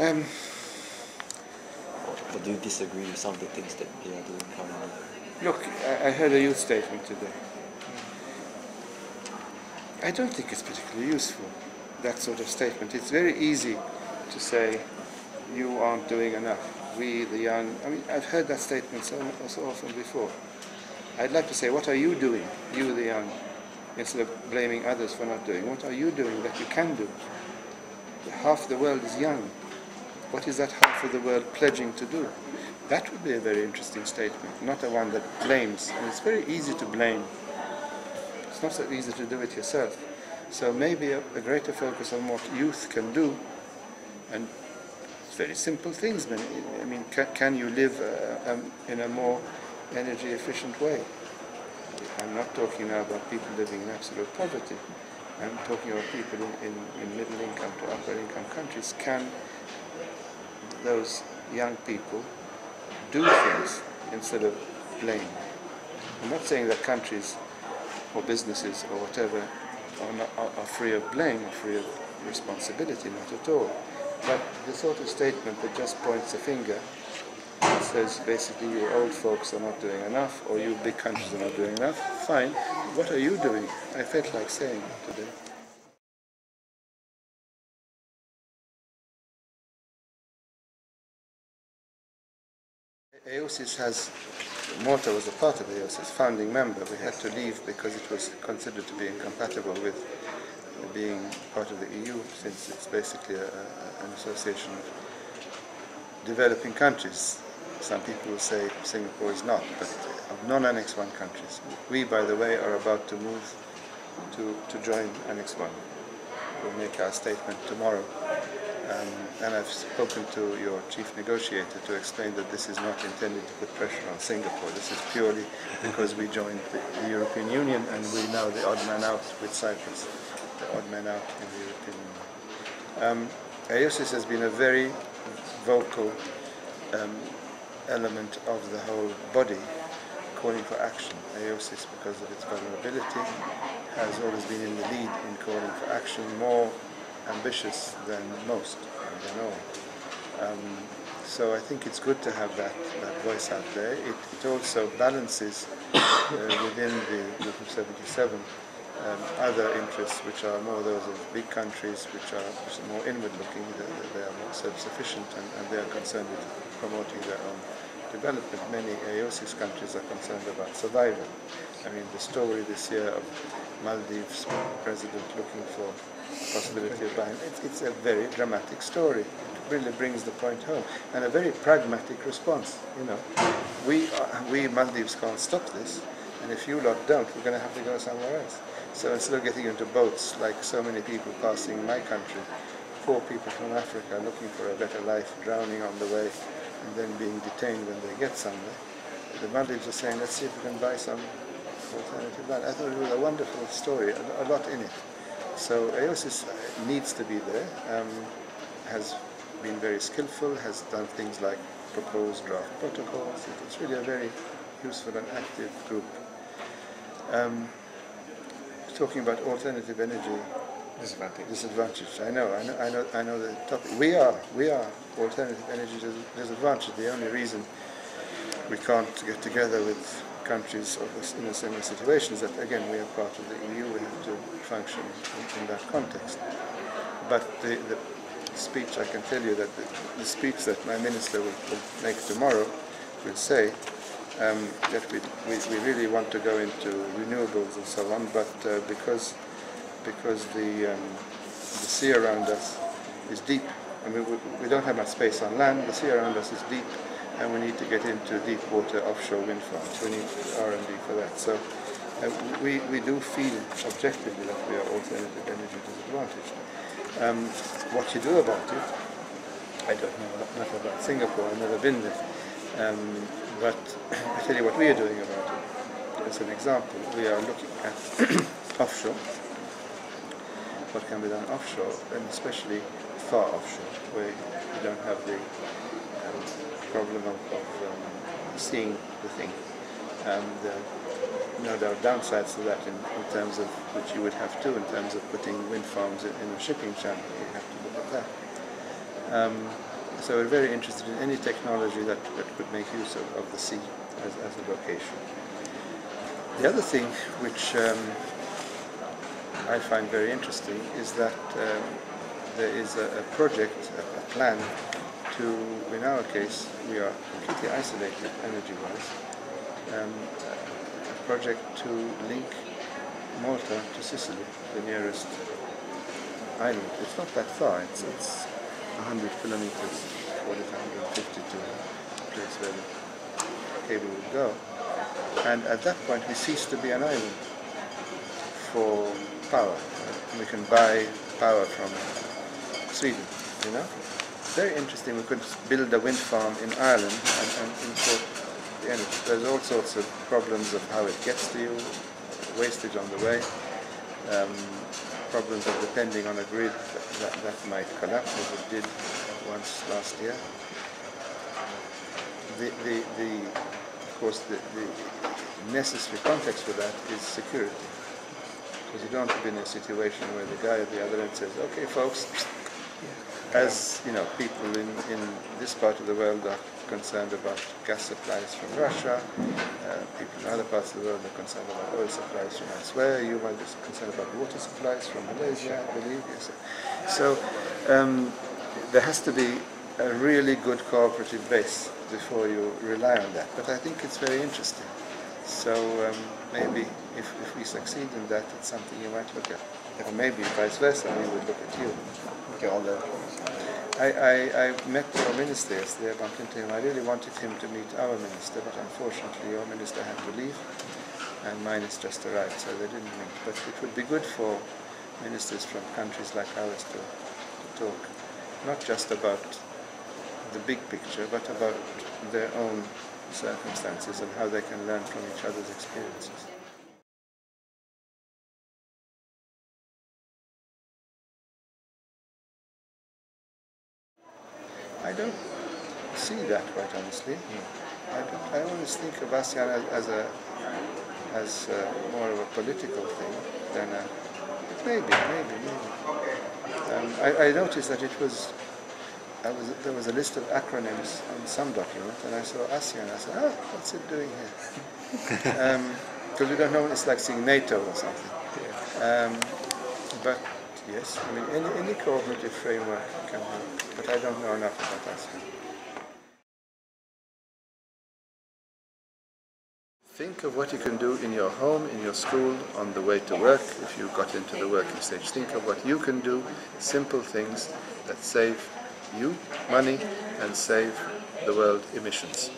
Um, Or do you disagree with some of the things that they are doing currently? Look, I heard a youth statement today. I don't think it's particularly useful, that sort of statement. It's very easy to say, you aren't doing enough. We, the young, I mean, I've heard that statement so often before. I'd like to say, what are you doing, you, the young, instead of blaming others for not doing? What are you doing that you can do? Half the world is young. What is that half of the world pledging to do? That would be a very interesting statement, not a one that blames. And it's very easy to blame. It's not so easy to do it yourself. So maybe a greater focus on what youth can do, and it's very simple things. I mean, can you live in a more energy efficient way? I'm not talking now about people living in absolute poverty. I'm talking about people in middle income to upper income countries. Can those young people do things instead of blame? I'm not saying that countries or businesses or whatever are free of blame or free of responsibility, not at all. But the sort of statement that just points a finger and says basically you old folks are not doing enough, or you big countries are not doing enough, fine. What are you doing? I felt like saying today. AOSIS has, Malta was a part of AOSIS, founding member. We had to leave because it was considered to be incompatible with being part of the EU, since it's basically an association of developing countries. Some people will say Singapore is not, but of non-Annex 1 countries. We, by the way, are about to move to join Annex 1. We'll make our statement tomorrow. And I've spoken to your chief negotiator to explain that this is not intended to put pressure on Singapore. This is purely because we joined the European Union and we're now the odd man out with Cyprus, the odd man out in the European Union. AOSIS has been a very vocal element of the whole body calling for action. AOSIS, because of its vulnerability, has always been in the lead in calling for action, more ambitious than most, than all. So I think it's good to have that voice out there. It also balances within the Group of 77 other interests, which are more those of big countries, which are more inward-looking. They are more self-sufficient, and they are concerned with promoting their own development. Many AOSIS countries are concerned about survival. I mean, the story this year of Maldives president looking for possibility of buying, it's a very dramatic story. It really brings the point home, and a very pragmatic response. You know, we Maldives can't stop this, and if you lot don't, we're going to have to go somewhere else. So instead of getting into boats like so many people passing my country, poor people from Africa looking for a better life, drowning on the way, and then being detained when they get somewhere, the Maldives are saying, let's see if we can buy some alternative land. I thought it was a wonderful story, a lot in it. So AOSIS needs to be there, has been very skillful, has done things like propose draft protocols. It's really a very useful and active group. Talking about alternative energy disadvantage. I know the topic. We are alternative energy disadvantage. The only reason we can't get together with countries in a similar situation is that, again, we are part of the EU. We have to function in that context. But the speech, I can tell you that the speech that my minister will make tomorrow will say that we really want to go into renewables and so on, but because the sea around us is deep. I mean, we don't have much space on land. The sea around us is deep, and we need to get into deep water offshore wind farms. We need R&D for that. So we do feel objectively that we are alternative energy disadvantaged. What you do about it, I don't know enough about Singapore. I've never been there. But I tell you what we are doing about it. As an example, we are looking at offshore. What can be done offshore, and especially far offshore, where you don't have the problem of seeing the thing. No doubt downsides to that in terms of which you would have to, in terms of putting wind farms in a shipping channel. You have to look at that. So we're very interested in any technology that could make use of the sea as a location. The other thing which I find very interesting is that there is a project, a plan to, in our case, we are completely isolated energy-wise, a project to link Malta to Sicily, the nearest island. It's not that far, it's 100 kilometers, 40 to 150 to the place where the cable would go. And at that point we cease to be an island for power. We can buy power from Sweden, you know. Very interesting, we could build a wind farm in Ireland and import the energy. There's all sorts of problems of how it gets to you, wastage on the way, problems of depending on a grid that might collapse as it did once last year. Of course, the necessary context for that is security. Because you don't want to be in a situation where the guy at the other end says, okay folks, as you know, people in this part of the world are concerned about gas supplies from Russia, people in other parts of the world are concerned about oil supplies from elsewhere, you might be concerned about water supplies from Malaysia, I believe. Yes. So there has to be a really good cooperative base before you rely on that. But I think it's very interesting. So maybe if we succeed in that, it's something you might look at. Or maybe vice versa, we would look at you. Okay, all the... I met your minister yesterday. I bumped into him. I really wanted him to meet our minister, but unfortunately your minister had to leave, and mine has just arrived, so they didn't meet. But it would be good for ministers from countries like ours to talk, not just about the big picture, but about their own circumstances and how they can learn from each other's experiences. I don't see that, quite honestly. I always think of ASEAN as more of a political thing than a... Maybe. I noticed that there was a list of acronyms on some document, and I saw ASEAN. I said, oh, what's it doing here? Because we don't know, it's like seeing NATO or something. But yes, I mean, any cooperative framework can help, but I don't know enough about ASEAN. Think of what you can do in your home, in your school, on the way to work, if you got into the working stage. Think of what you can do, simple things that save you money and save the world emissions.